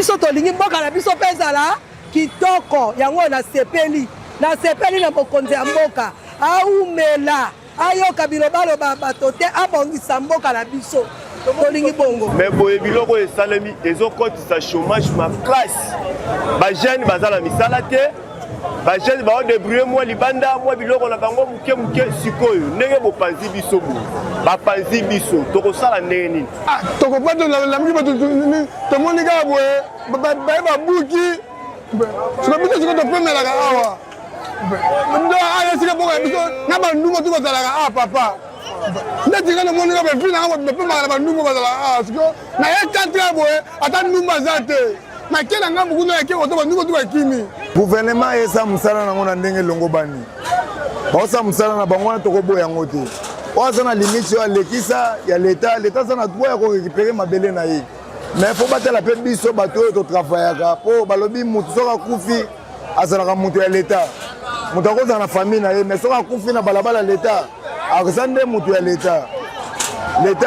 biso tolingi mboka na biso pesa la kitoko yango na sepeli na mokonzi ya mboka aumela ayoka bilobaloba bato te abongisa mboka na biso tolingi bongo. Mais boye biloko esalemi ezokotisa chômage ma classe ba jeune bazala misala te ba jeune ba débrouiller moi libanda moi biloko na bango muke sikoyo ndenge bopanzi biso bo bapanzi biso tokosala ndenge nini tokopato la miki bato tomoni kaka boye babuki siko biso siko topemelaka awa ndo aya sika boka biso na bandungo tukozalaka awa papa ndeti kana moni ka befina ka bepemaka na bandungo bazalaka awa siko na ye tantra boye ata ndumba za te makela nga mukunda yake oto bandungo tukakimi gouvernement esa musala nango na ndenge longo bani baosa musala na bango wana tokoboya yango te oaza na limite ya lekisa ya leta za na droit ya korécupérer mabele na ye mais faut batela pe biso bato oyo totravaillaka po balobi mutu soki akufi azalaka mutu ya leta mutu akozala na famille na ye mais soki akufi na balabala ya leta akoza nde mutu ya leta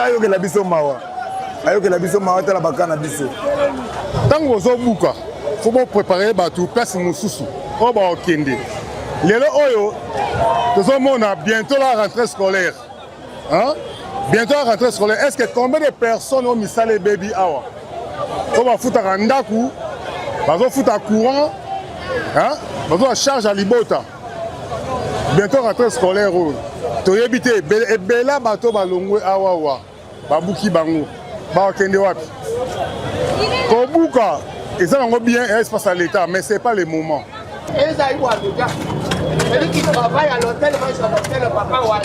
ayokela biso mawa tala baka na biso ntango ozobuka faut préparer bato place mosusu oyo baokende lelo oyo tozomona bientôt la rentrée scolaire bientôt la rentrée scolaire est-ce que combien de personnes ont misala ebebi awa oyo bafutaka ndaku bazofuta courant bazo charge ya libota bientôt rentrée scolaire oyo toyebi te ebela bato balongwe awawa babuki bango baokende wapi kobuka eza nango bien espace à l'état mais c'est pas le moment. Celui qui travaille à l'hôtel mange à l'hôtel papa ouais.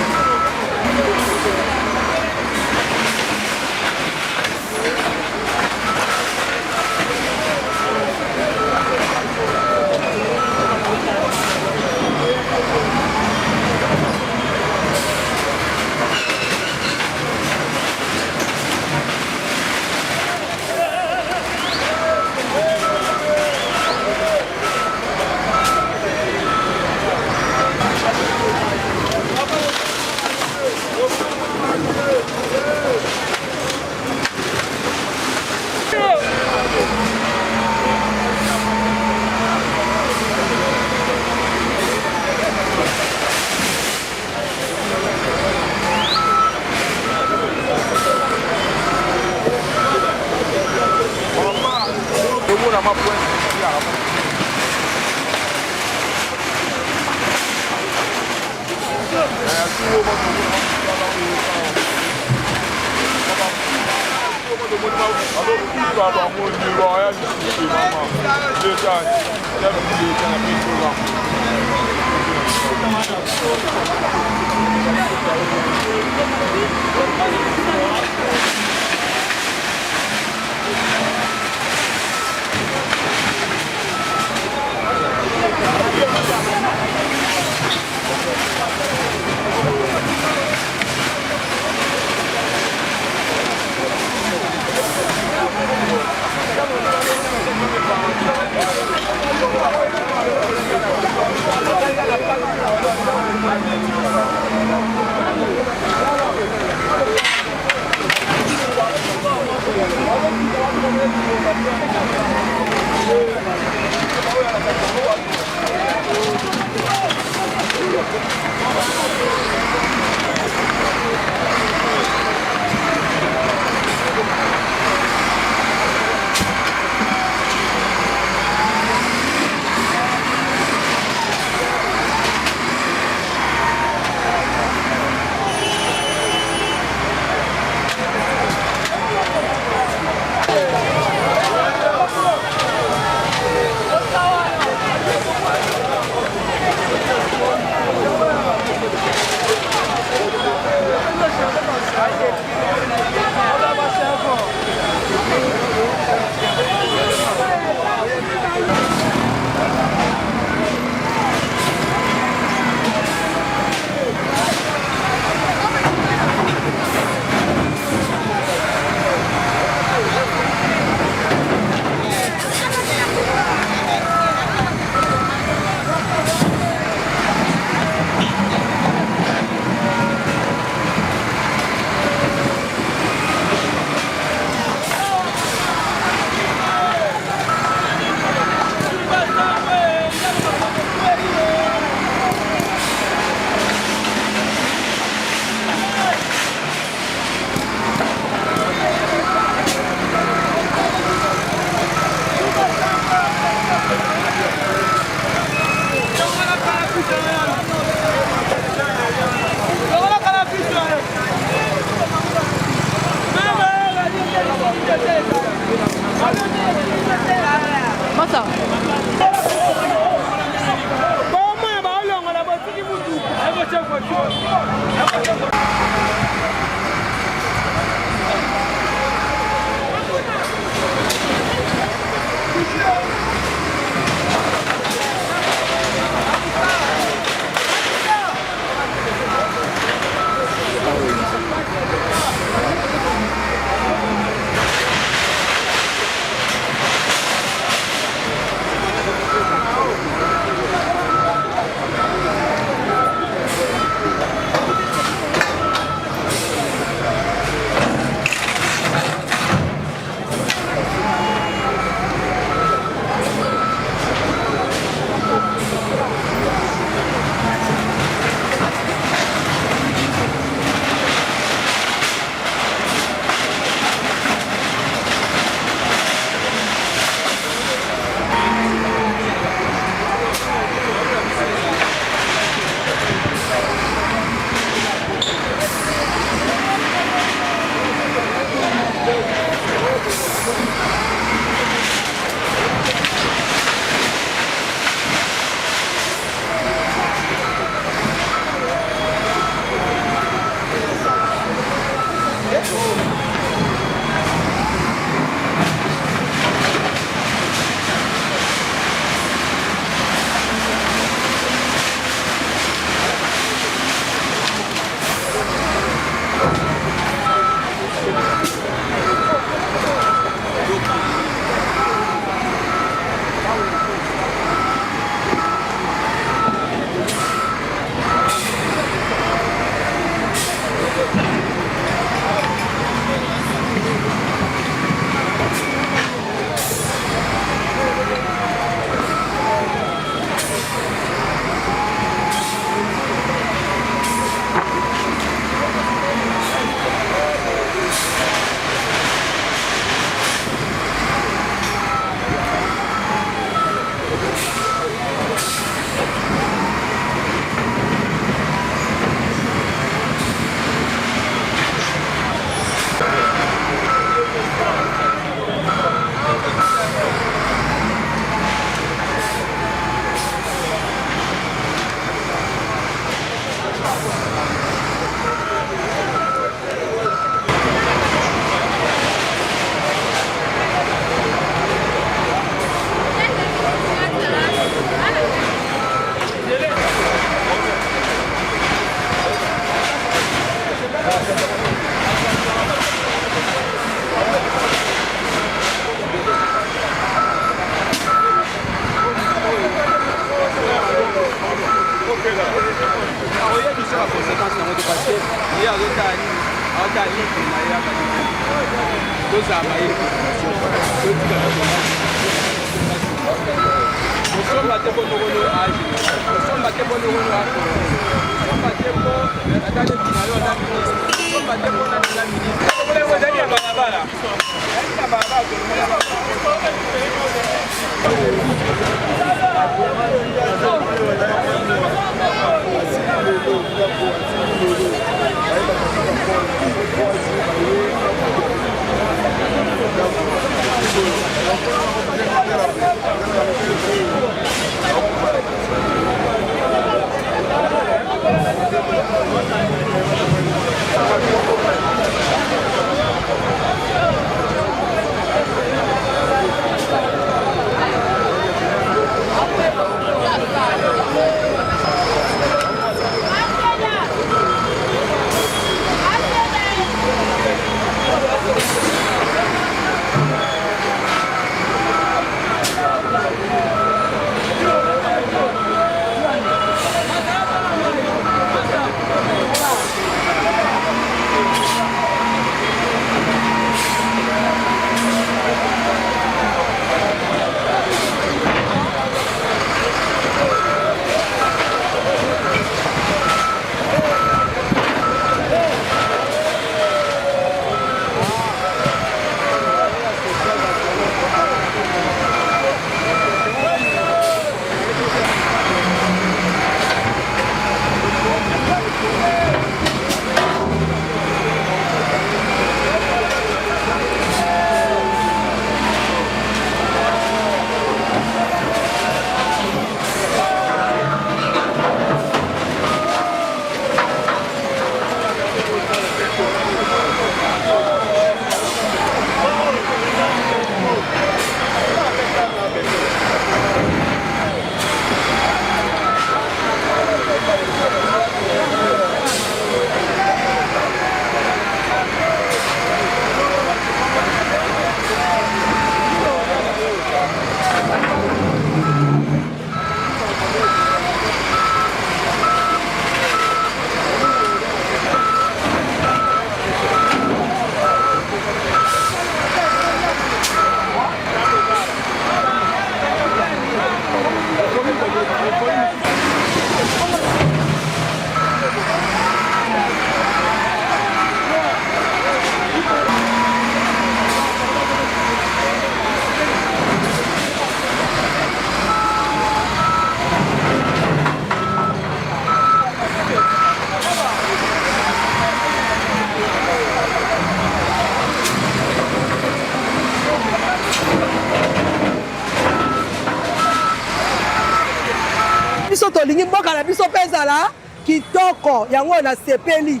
biso tolingi mboka na biso pezala kitoko yango na sepeli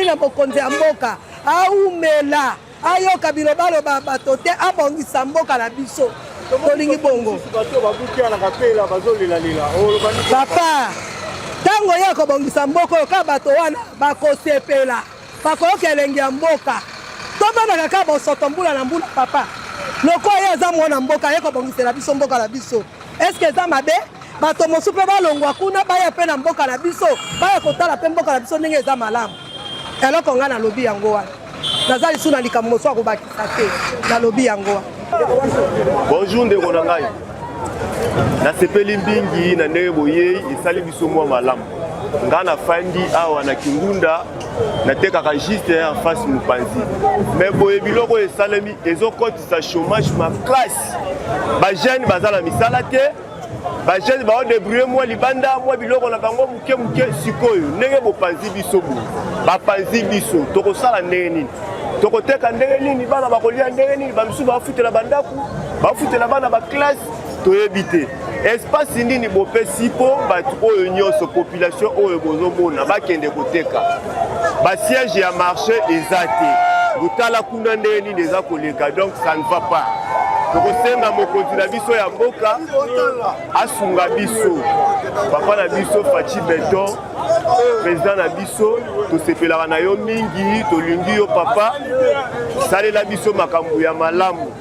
na mokonzi ya mboka aumela ayoka bilobaloba bato te abongisa mboka na biso tolingi bongo papa ntango ye akobongisa mboka oyo ka bato wana bakosepela bakoyoka elenge ya mboka tomonaka ka bosoto mbula na mbula papa lokola ye aza mwana mboka ye kobongisela biso mboka na biso eske eza mabe bato mosusu mpe balongwa kuna baya mpe na mboka na biso baya kotala mpe mboka na biso ndenge eza malamu eloko ngai nalobi yango wana naza lisu na likambo mosusu akobakisa te nalobi yango wana. Bonjour ndeko na ngai nasepeli mbingi na ndenge boyei esali biso mwa malamu nga nafandi awa na Kingunda natekaka juste en face mopanzi mais boye biloko esalemi ezokotisa chômage makasi bajeune baza na misala te bajeune baodebrouye mwa libanda mwa biloko na bango muke sikoyo ndenge bopanzi biso bo bapanzi biso tokosala ndenge nini tokoteka ndenge nini bana bakolia ndenge nini bamisusu bafutela bandaku bafutela bana baklasse toyebi te espace nini bopesi mpo bato oyo nyonso population oyo bozomona bakende koteka basiège ya marché eza te botala kuna ndenge nini eza koleka donc ça ne va pas tokosenga mokonzi na biso ya mboka asunga biso papa na biso Fachi Beton président na biso tosepelaka na yo mingi tolingi yo papa salela biso makambo ya malamu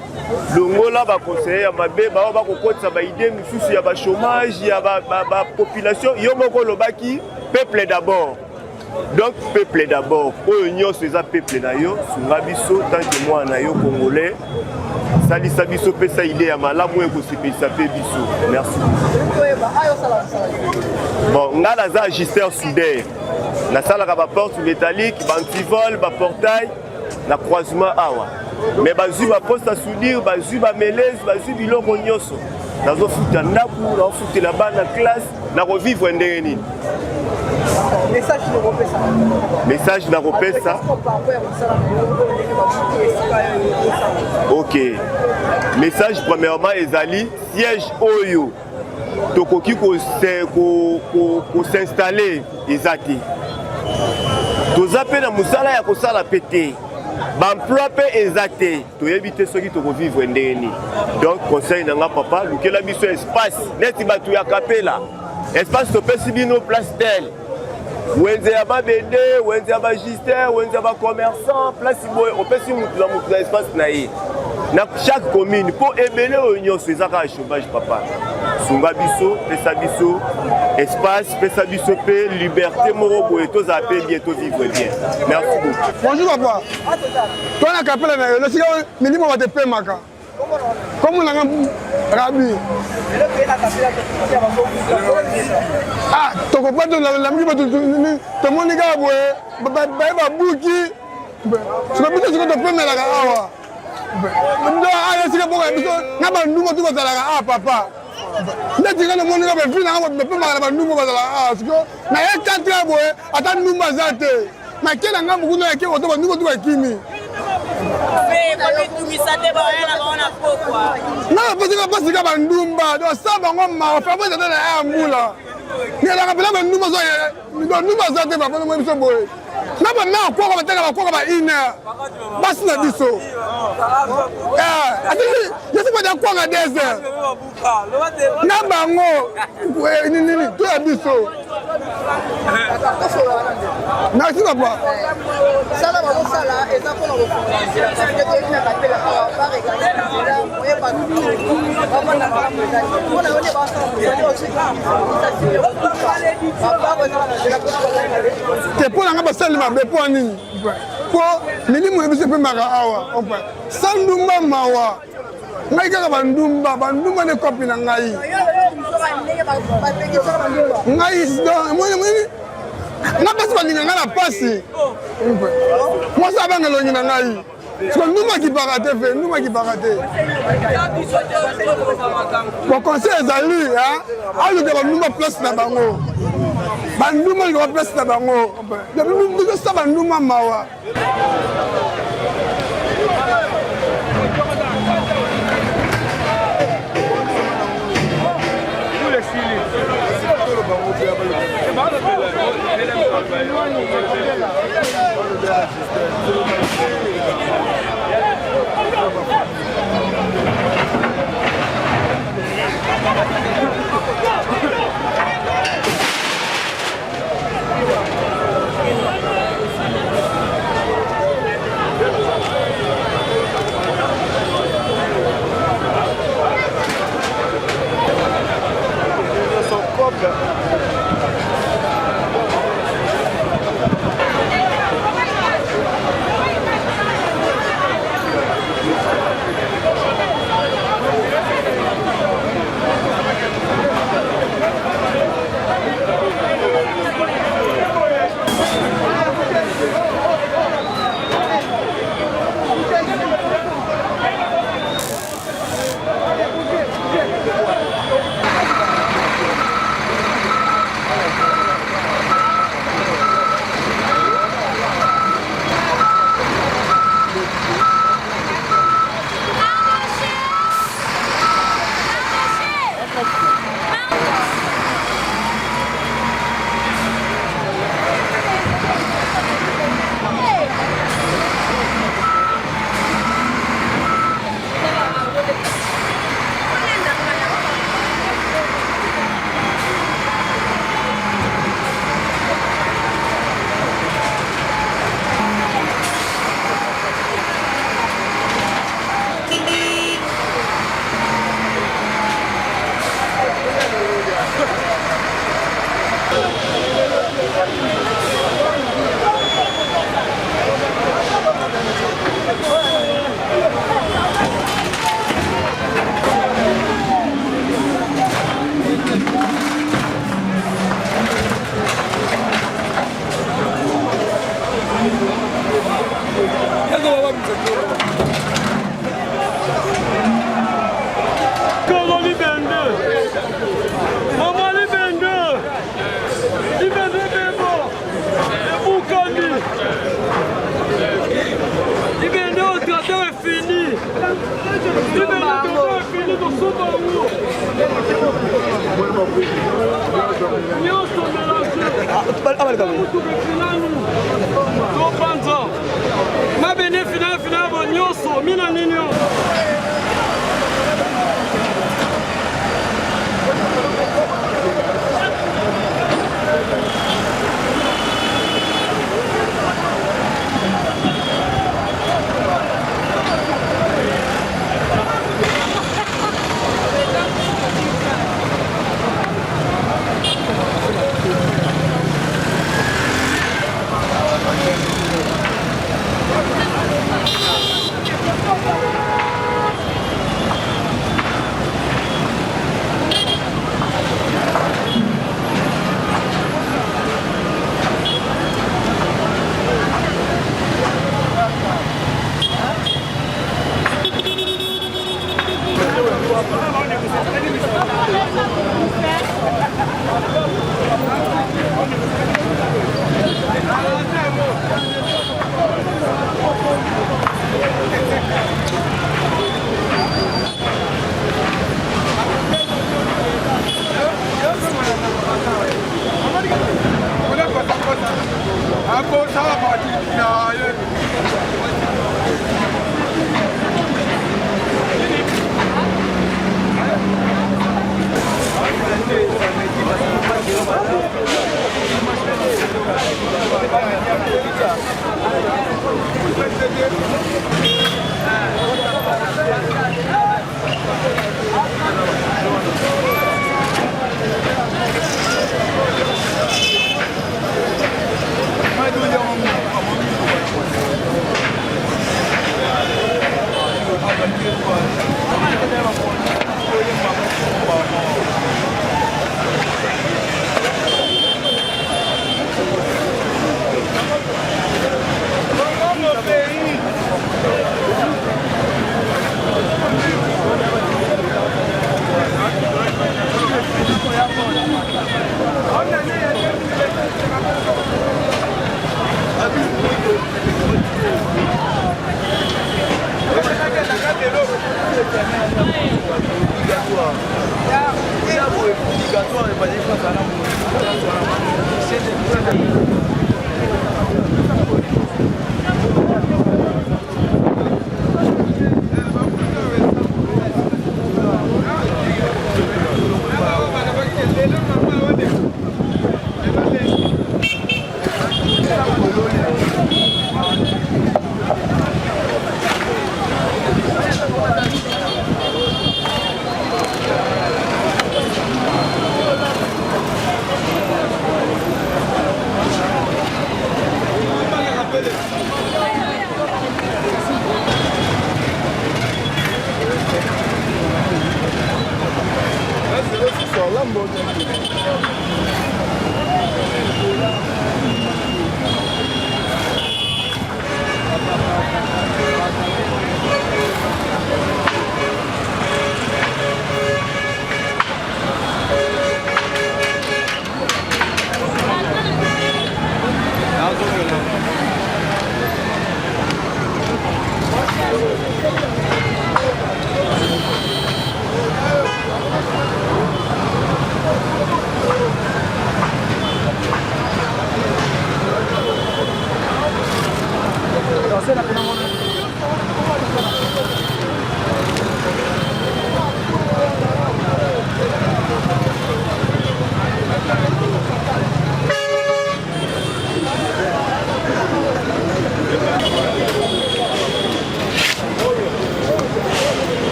longola baconseiller ya mabe bao bakokotisa baide misusu ya bachômage ya bapopulation yo moko olobaki peuple d'abord Donc peuple d'abord, oyo nyonso eza peuple na yo, sunga biso tant que moi na yo congolais. Salisa biso pesa idée ya malamu ekosepelisa pe biso. Merci. Bon, nga naza ajusteur soudeur. Nasalaka ba porte métallique, ba antivol, ba portail, na croisement awa. Mais bazwi ba poste à soudure, bazwi ba mélèze, bazwi biloko nyonso. Nazo futa ndaku, na futela bana classe, na revivre ndenge nini. Message na repesa. Ok. Message premièrement ezali siège oyo tokoki ko s'installer ezati. Toza pe na musala ya kosala pété. L'emploi peut exacter, tu évites ceux qui te revivent ndeni. Donc conseil nanga papa, lukela biso espace, neti batu ya kapela. Espace to pesi bino place tel. Wenze ya ba bende, wenze ya ba gister, wenze ya ba commerçant, place boy, on pesi mutu na espace na ye. Na chaque commune pour ébélé oignon c'est ça ka chômage papa. Sunga biso, pesa biso espace, pesa biso pe liberté moro boy to za pe bientôt vivre bien. Merci beaucoup. Bonjour papa. Toi na kapela na le sika milimo ba te pe maka. Comme on a Rabi. Ah, tu comprends la musique tout le monde est là ba buki. Tu peux pas ce que tu peux mettre là. Ndo ala sika boka biso na ba ndumba tu bazala ah papa. Ndeti kana moni ka be fina ka be pe maka ba ndumba bazala ah siko na ye tantra boye ata ndumba zate. Na kela ngambu kuno yake oto ba ndumba tu ba kimi. Non, parce que parce que bandumba, donc ça va on m'a fait moi dans la moula. Ni la rappela bandumba zo bandumba zo te ba pour moi biso boy. Na ba na ko ba tena ba ko ba ina. Bas na biso. Ati je sais pas de quoi nga désert. Na bango ni to ya biso. Merci papa. Sala ba sala eta ko na te pour nga basalima be po nini po milimo ebise pe maka awa opa sandumba mawa ngai kaka bandumba ne kopi na ngai nga pasi balinga ngai na pasi mwasi abanga elongi na ngai siko ndumba kipaka te fe ndumba kipaka te boconseil ezali aluka bandumba place na bango bandumba likoba place na bango sa bandumba mawa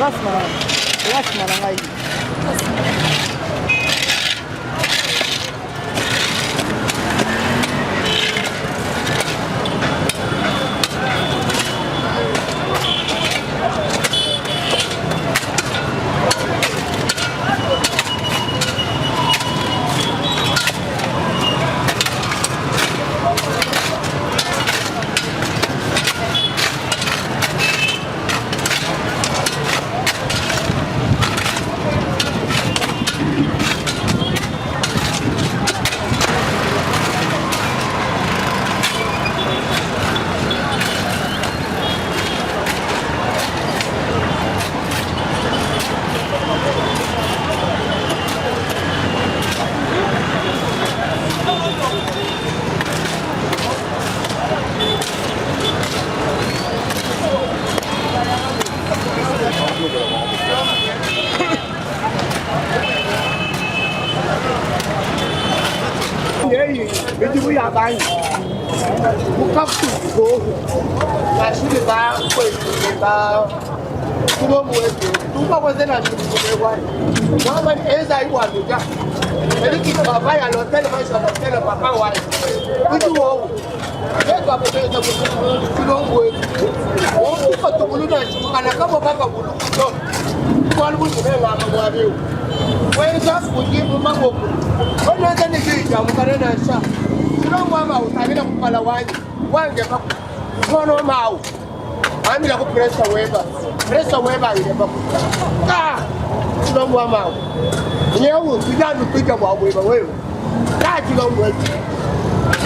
grâce na ngai. Celui qui travaille à l'hôtel mange à l'hôtel, papa ouais. Amila ku pressa weba ile ba ka tulombo amao nyewu tujanu tuja bwa weba wewe ka tulombo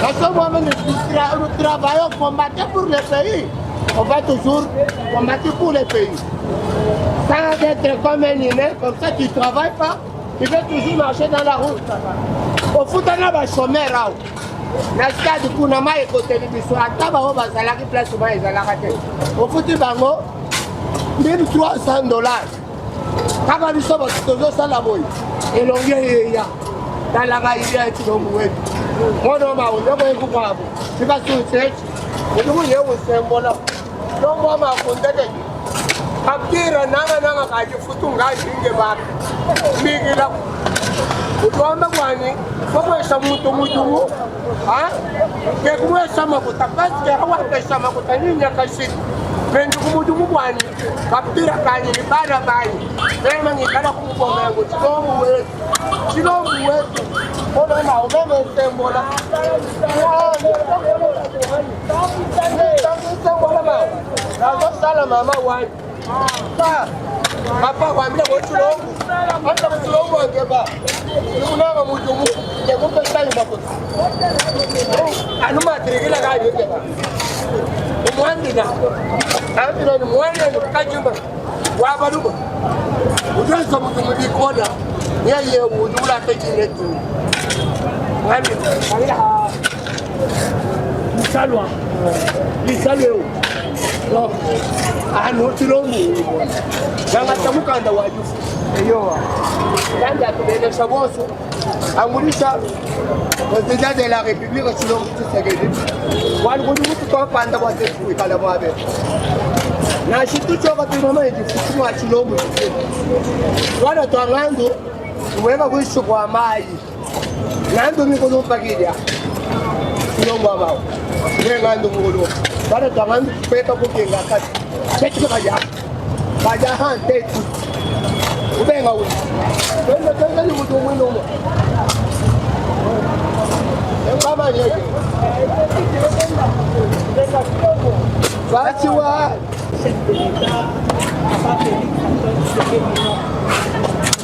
parce que moi-même nous travaillons combattre pour le pays, on va toujours combattre pour le pays sans être comme un humain comme ça qui travaille pas, il veut toujours marcher dans la route au foot on a ba chômeur na stade kuna mai ko télévision ataba ho bazala ki place mai ezalaka te ofuti bango $1,300 kaka biso ba tozosala boyi elonge ya talaka ile etilongo wetu mono ma ondoko ekukwabo sika susechi oduku yewu sembola longo ma kondeke akira nanga kaji futu ngaji nge ba migila utwamba kwani kwesha mutu ha ke kwesha makuta basi hawa kwesha makuta ninya kashi pendu kumutu kwani kapira kani ibada bani sema ngikala kubonga yangu chilombu wetu ona na umeme sembola na sala mama wani papa kwambia chilombu hata chilombu angeba unanga mutumu yekupe sai makuta anuma tirigila gaje ngeba umwandina antino ni mwana ni kajumba wabaduba ujonso mutumu dikona yeye udula tekile tu ngami ala salwa lisalwe lo anu tilongu nanga tamukanda wajufu eyoa kanda tubele shaboso angulisha président de la République Chilombo Tshisekedi wali kuduku kwa panda kwa tefu kala mwabe na shitu choka tunoma ejifutu wa Chilombo wana twangandu uweka kuisho kwa mai nando mikono pagidia Chilombo amao ngando ngolo wana twangandu peka kukinga kati chetu kaja hantetu ubenga uli wenda ni mtu mwino mama yeye basi wa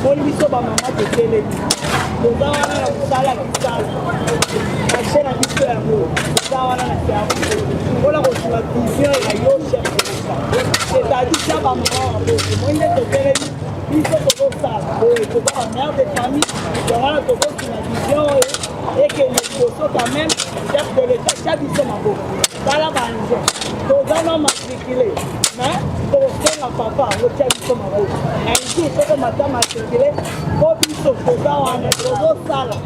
moni biso ba mama tetele ndoza wana na kusala achena biso ya mo ndoza wana na kia ola ko tuma vision ya yo chef c'est-à-dire ça ba mama moni tetele biso tozosala boye toza ba mère de famille wana tozosala vision et que les dossiers quand même chef de l'État chabiso mabo tala banjo tozana matricule mais tozosenga papa o chabiso mabo un jour soko mata matricule po biso toza wana tozosala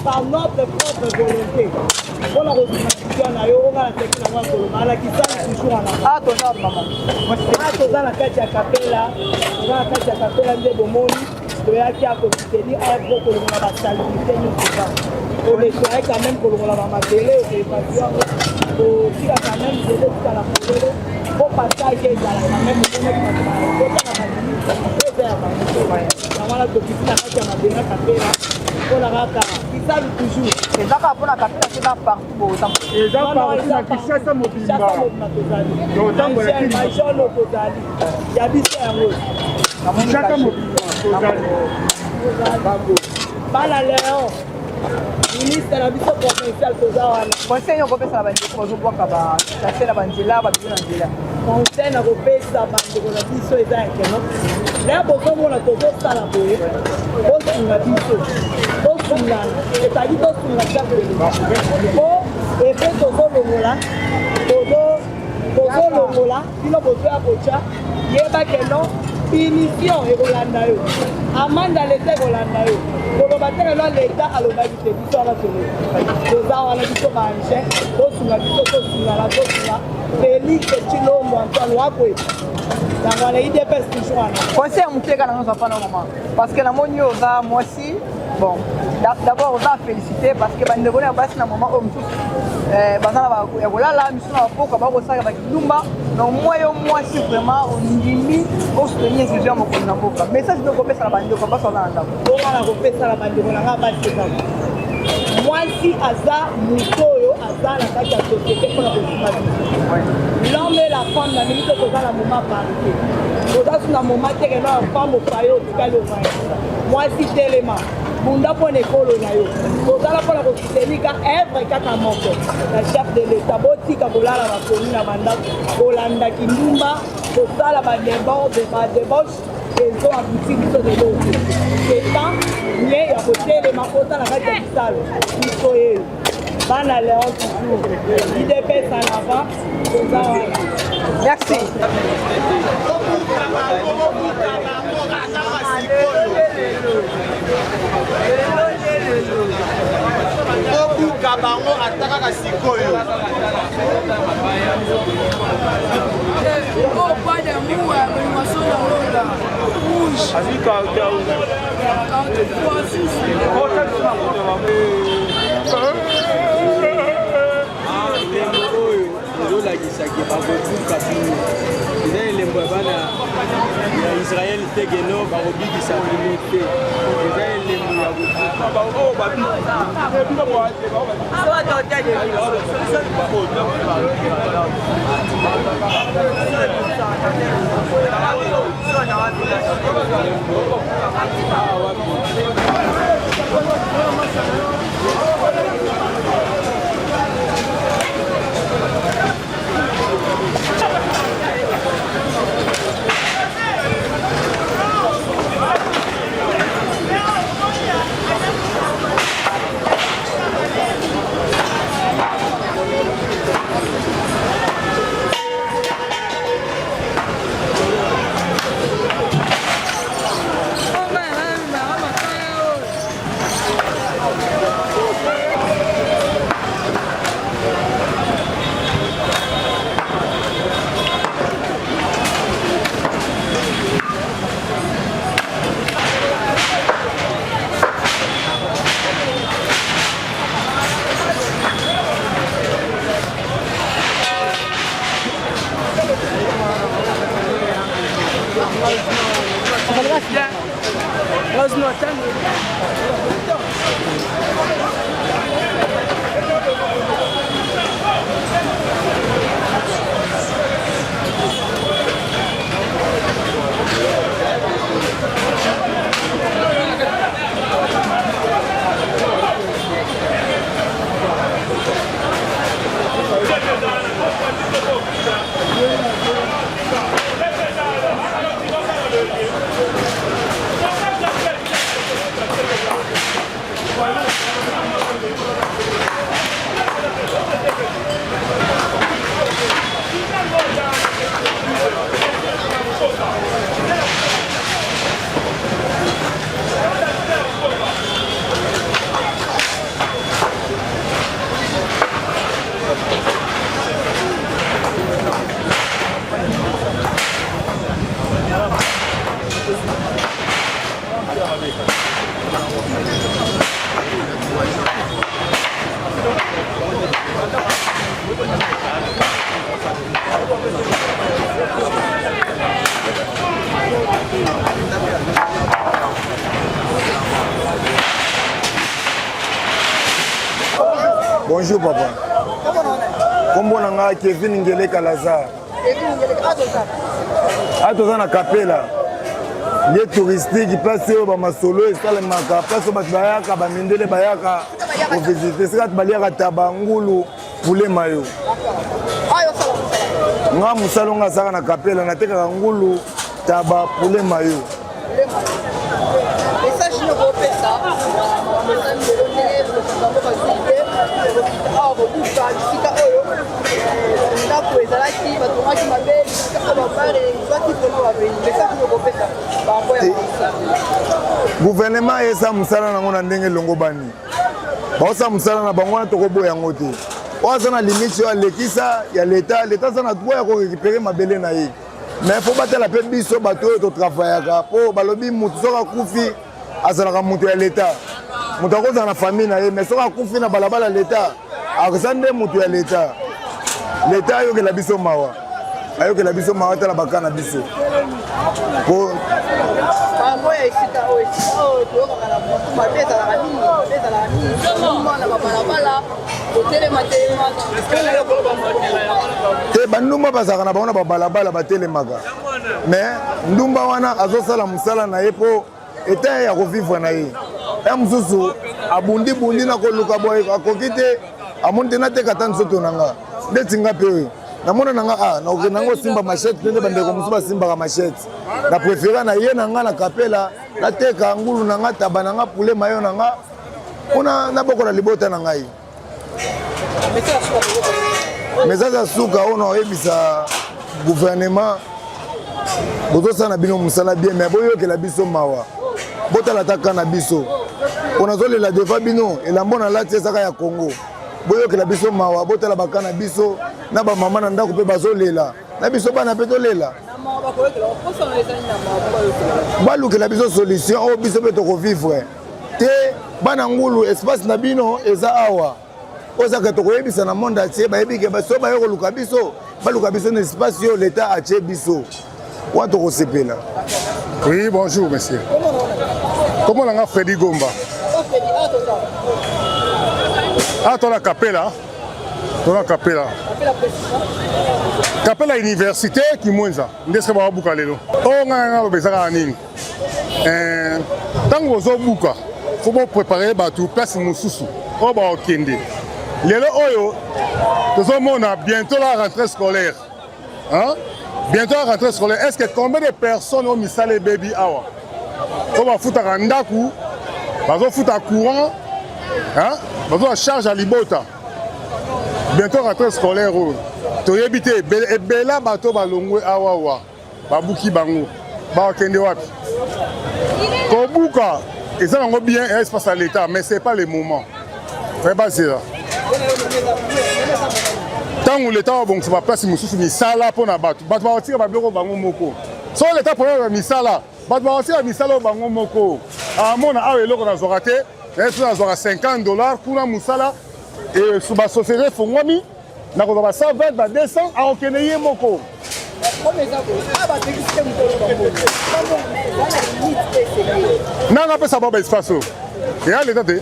par notre propre volonté mpona kozima permission na yo onga na teki na mwa koloma ala kisali toujours ana ah toza mama ah toza na kati ya kapela toza na kati ya kapela nde bomoni toyaki akosoutenir apo kolongola basalimité nyonso ba onesoye quand même kolongola bamabele okoepasi yango kotika quand même zele tikala polele po passage ezala quand même omonokota na bandimi eza ya bamoto yangoana tokisi na kati ya mabele na kapela mpona kaka kisali toujours ezaka mpona kapela eza partout boeza partout kisasa mobimba tozali majolo tozali ya biso yango kisasa mobimba tozali bana Léon ministre na biso provincial toza wana conseil okopesa bandeko bazobwaka bakase na banzela babilo na nzela conseil na kopesa bandeko na biso eza yakeno lea bozomona tozosala boye bosunga biso tosungana ezali tosunga jakele po epe tozolongola bino bozoya kotia yebakeno punition ekolanda yo amanda leta ekolanda yo koloba te lelo leta alobaki te biso wana toza wana biso baange tosunga biso tosungana tosunga Félix Chilombo Antoine Wakwe yango wana idps toujours wana conseil ya moke kaka nango zapana mama parce que namoni oyo oza mwasi bon d'abord oza félicité parce que bandeko na basi na mama oyo mosusu baza na ya kolala misu na bapoka bakosaka bakilumba donc moi yo mwasi vraiment ondimi osoutenir institution ya mokolo na mboka message nde okopesa na bandeko basi oza na ndako ongana kopesa na bandeko nanga basi ezaka mwasi aza moto oyo aza na kati ya société mpona kosima biso l'homme et la femme na minute toza na moment parité toza su na moment teke na femme opaye otikali ovayisa mwasi telema bunda mpona ekolo na yo tozala mpona kosoutenika evre kaka moko na chef de l'état botika kolala bakomi na bandako kolandaki ndumba kosala badebauche ezo abouti biso lelo etan nye ya kotelema kota na kati ya bisalo biso yeyo bana Léon toujours idps en avant toza wana merci obuka bango atakaka sikoyo opanya muwa mwasola lola rouge azika ezolakisaki bakobuka bino eza elembo ya bana ya israel te geno bakobikisa bino te eza elembo ya Bonjour papa. Comment on a Kevin Ngeleka Lazare. Atoza na Kapela. Lieu touristique place au Bamasolo et Salemaka place au Bayaka Bamindele Bayaka pour visiter ça Baliaka Tabangulu poulet mayo. Nga musalonga saka na Kapela na teka ngulu taba poulet mayo. Message no kopesa. Gouvernement esa musala nango na ndenge longo bani. Baosa musala na bango na tokobo yango te. Oza na limite ya lekisa ya l'État sana droit ya ko récupérer mabele na ye. Mais faut battre pe biso bato to travaillaka po balobi mutu soka kufi azalaka mutu ya l'État. Mutu akoza na famille na ye mais soka kufi na balabala l'État. Akozande mutu ya l'État. L'État yo ke la biso mawa. Ayo ke la biso mawa tala bakana biso. Po Bango ya isika o to kala mabeza la nini mabeza la nini mwana balabala hôtel matema te bandumba bazaka na bango na balabala batelemaka mais ndumba wana azosala musala na ye po eta ya kovivre na ye ya mosusu abundi na koluka boye akoki te amoni te nateka ta nzoto na nga ndeti nga mpe oyo namona na nga nakokende nango simba machete tende bandeko mosusu basimbaka machete na préféré na ye na nga na Kapela nateka ngulu na nga taba na nga poulet mayo na nga mpona nabokola libota na ngai message ya suka oyo na oyebisa gouvernement bozosala na bino mosala bien mais boyokela biso mawa botala taka na biso mpona azolela defa bino elambo na lati esaka ya Congo boyokela biso mawa botala baka na biso na bamama na ndako mpe bazolela na biso bana mpe tolela balukela biso solution oyo biso mpe tokovivre te bana ngulu espace na bino eza awa ozaka tokoyebisa na monde atie bayebike baso bayo koluka biso baluka biso na espace oyo l'État atie biso wana tokosepela. Oui, bonjour monsieur. Comment on a Freddy Gomba? Ah, tu as Kapela. Kapela Université qui mwenza. Ndese ba buka lelo. O nga bezaka nini? Tango zo buka. Faut bien préparer ba tout place mususu. O ba okende. Lelo oyo tozomona bientôt la rentrée scolaire. Hein? Bientôt la rentrée scolaire. Est-ce que combien de personnes ont mis ça les baby awa? On va foutre à Randaku, on va foutre à courant, hein? On va charge à Libota. Bientôt rentrée scolaire. Tu as habité Bela Bato Balongwe Awawa, Babuki Bango, Bakende Wapi. Kobuka, ils ont bien un espace à l'État, mais ce n'est pas le moment. C'est pas ça. Tant que l'État a pas place, il y a sala pour la batte. Batte va tirer Babylon Bango Moko. Soit l'État pour la misala, batte va tirer misala Bango Moko. À mon avis, l'eau qu'on a raté, il y a 50 $, pour la musala, et sous la société, il faut que nous avons 120, 200, à Okeneye Moko. Non, on peut savoir l'espace. Et là, l'État est.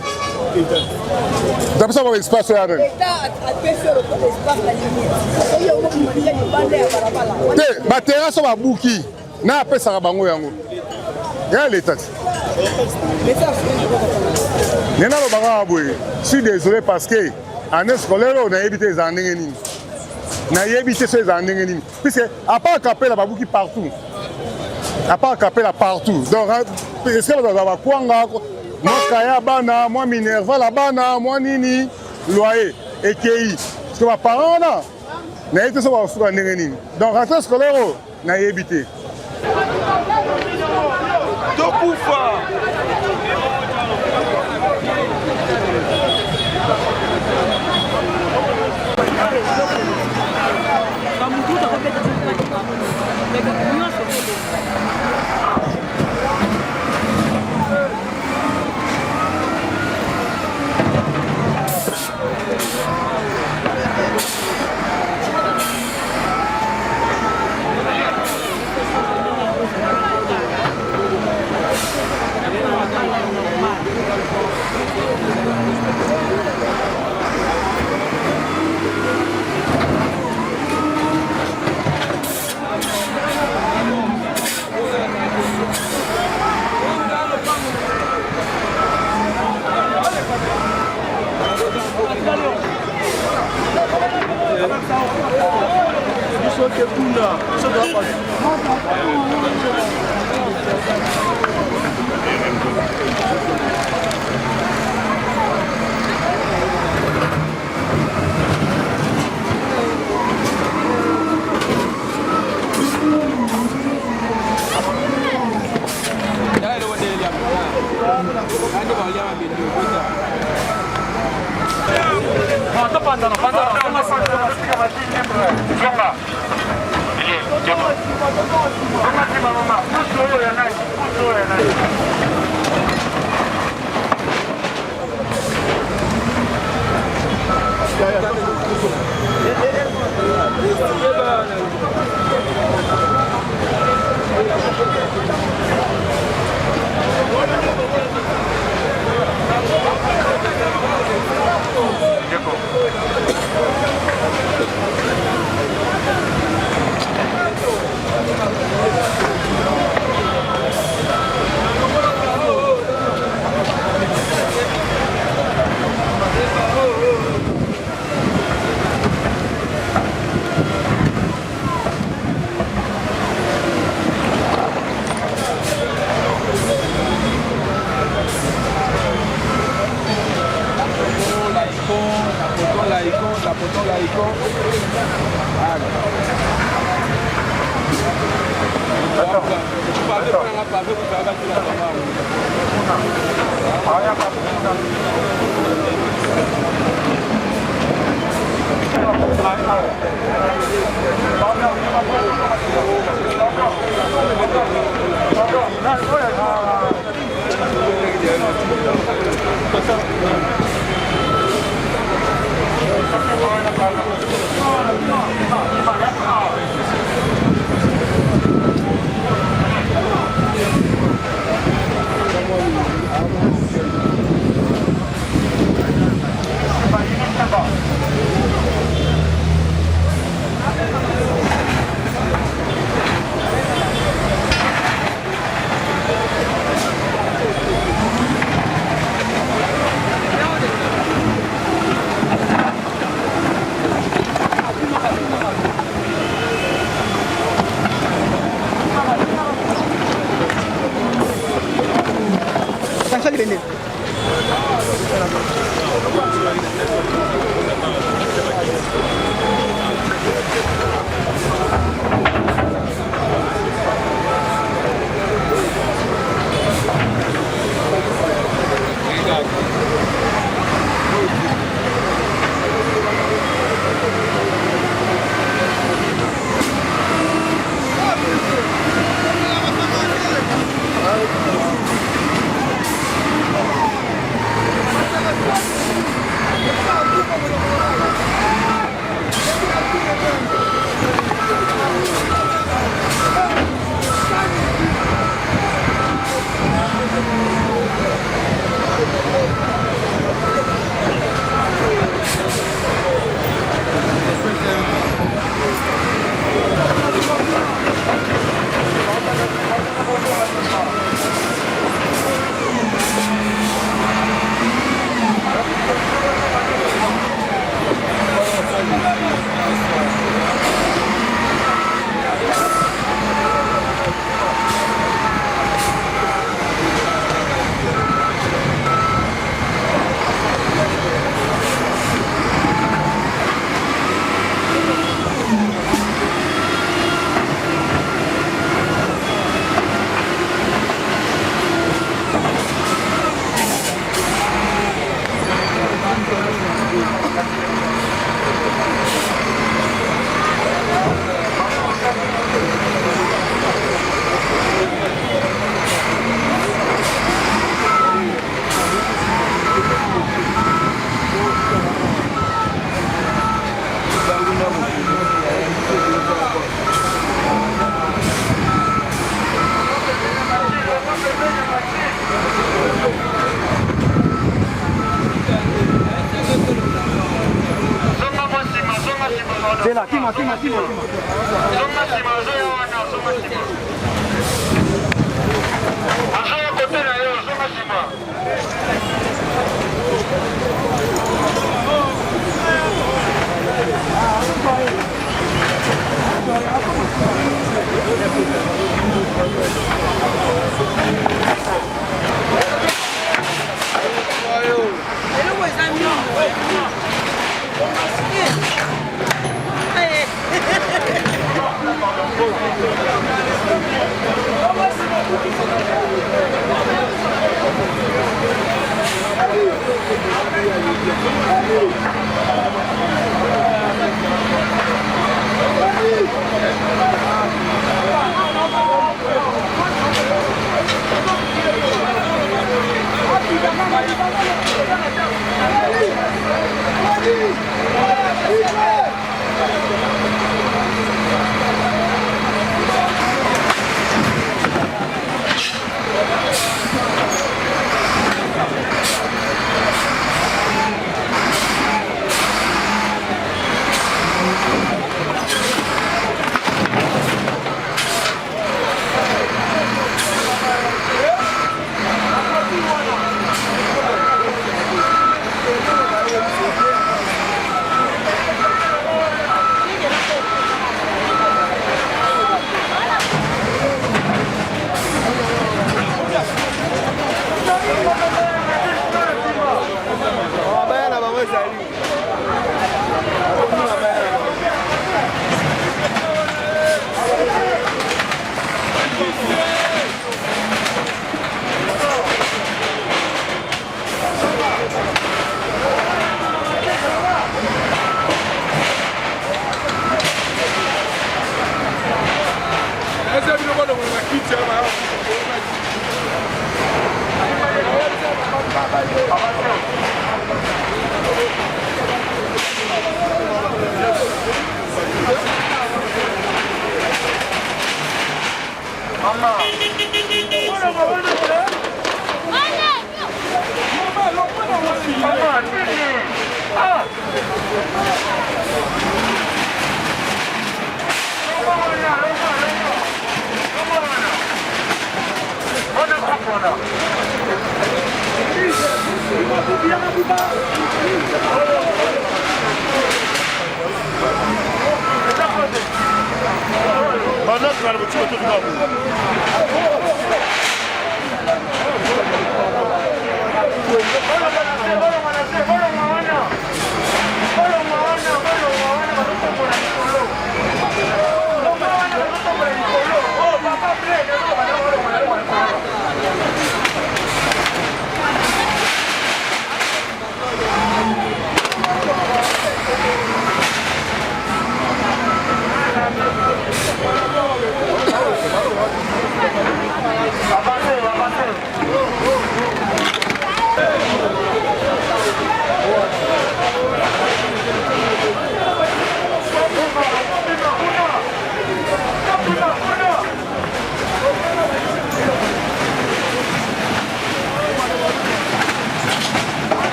D'après ça, on va espace là. La terrasse va bouki. Na après ça va bango yango. Et l'État. Nena lo banga aboye. Je suis désolé parce que année scolaire on a évité les andengeni. Na évité ces andengeni. Puisque à part Kapela va bouki partout. À part Kapela partout. Donc est-ce que vous avez quoi moi Kaya bana, moi Minerva la bana, moi Nini, loyer, EKI. Parce que mes parents là, n'a été sur la nini. Donc rentrée scolaire, n'a évité.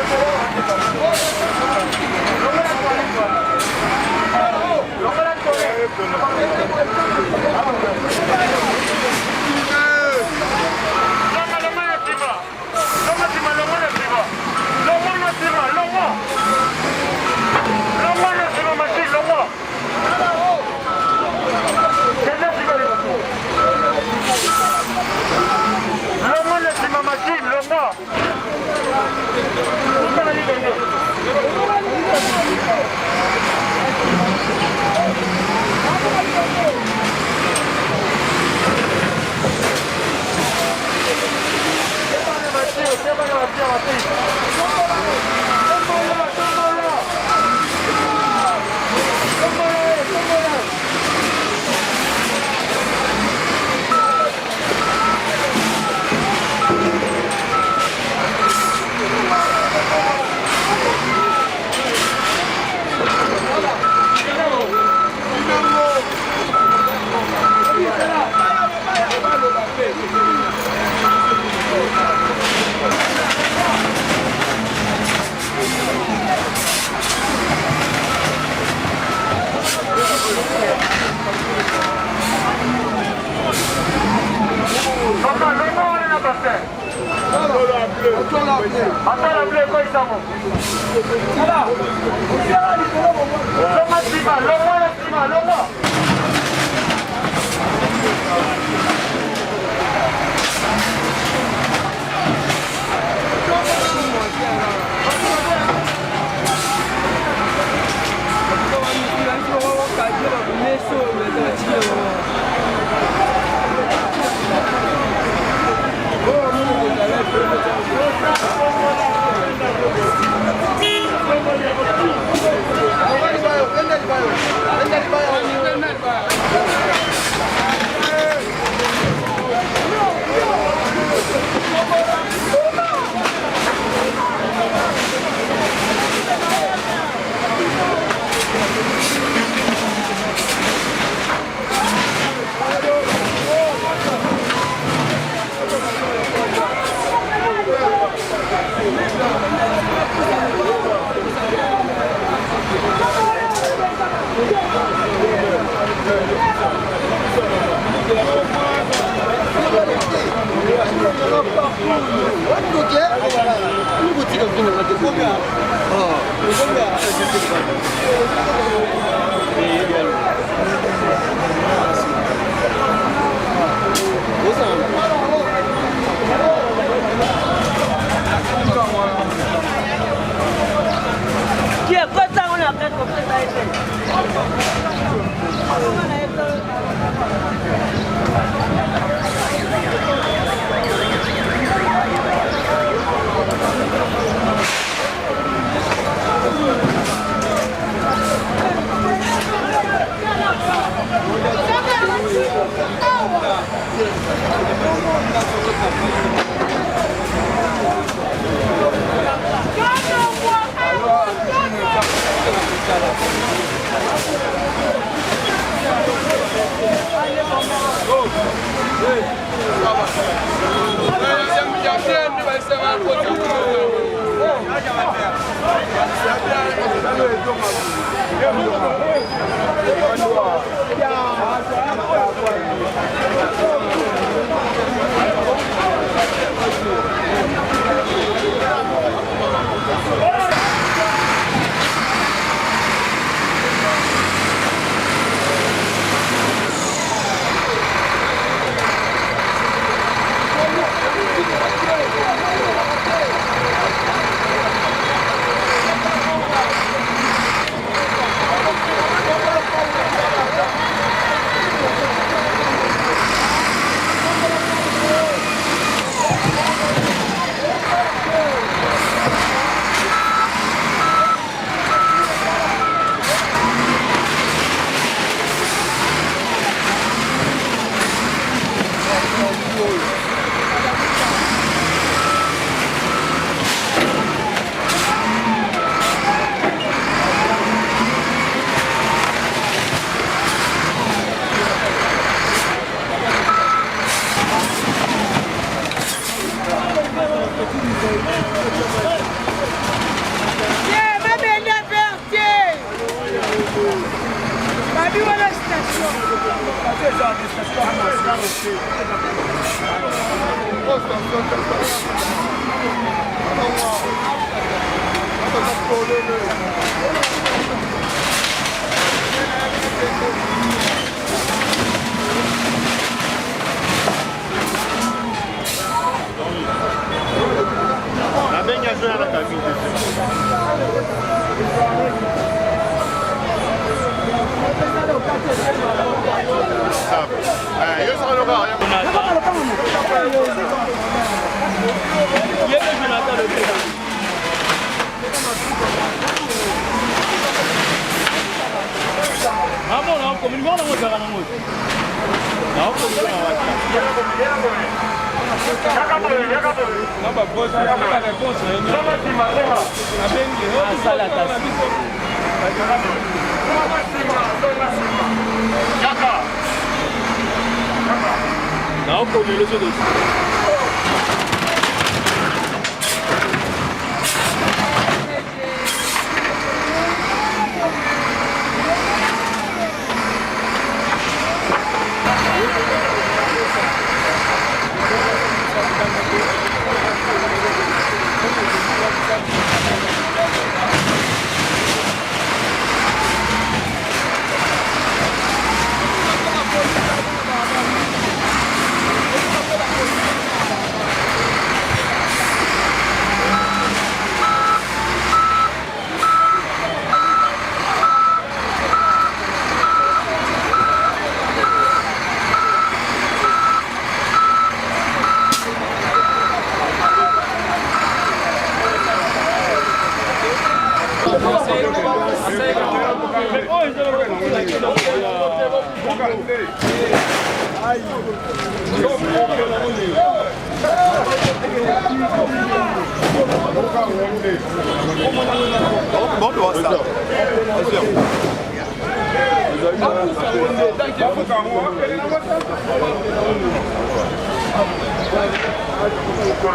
Oh, oh,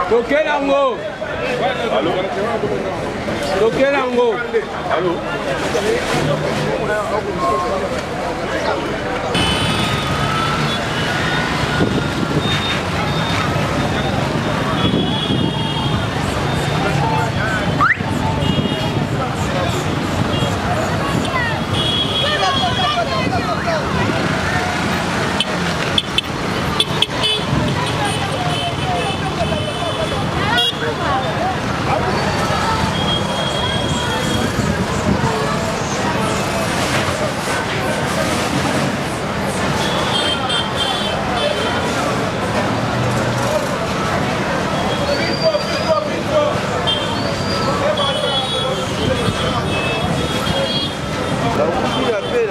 Tokelango. Tokelango. Allô.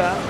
La